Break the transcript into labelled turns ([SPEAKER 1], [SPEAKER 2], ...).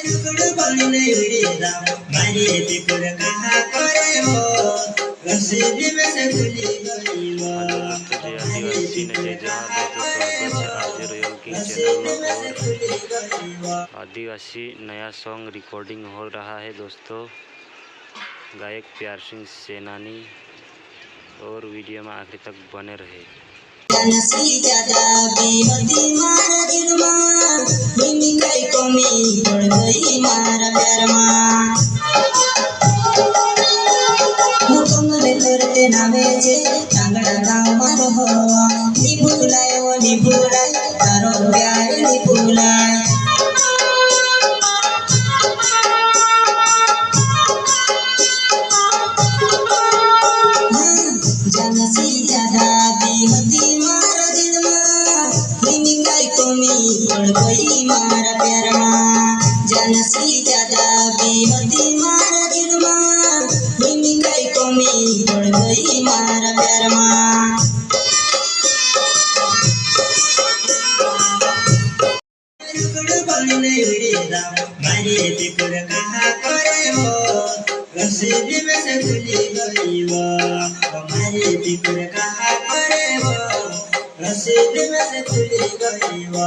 [SPEAKER 1] रुकड़ पानी नहीं उड़ेगा मारी फिक्र कहाँ करे हो रसीद में से खुली गई वो
[SPEAKER 2] आदिवासी ने जय जोहार दोस्तों, स्वागत है आज रॉयल किंग चैनल में। और आदिवासी नया सॉन्ग रिकॉर्डिंग हो रहा है दोस्तों, गायक प्यार सिंह सेनानी, और वीडियो में आखिर तक बने रहे।
[SPEAKER 1] जनसी ज्यादा बेहदी मारा दिल मां मिमी कई कमी पड़ गई मारा प्यार मां मुकम्मल करते नावे जे टांगड़ा गाँव मारो हो नी भूलाए तारो प्यार नी भूलाए जनसी ज्यादा बेहदी मारा दिल मां मिमी कई कमी पड़ गई मारा प्यार मां जनसी ज्यादा बेहदी मारा दिल मां मिमी कई कमी पड़ गई मारा प्यार मां रुकड़ पानी नहीं उड़ेगा मारी फिक्र कहाँ करे हो रसीद में से खुली गई वो हमारी फिक्र कहाँ करे हो रसीद में से खुली गई वो।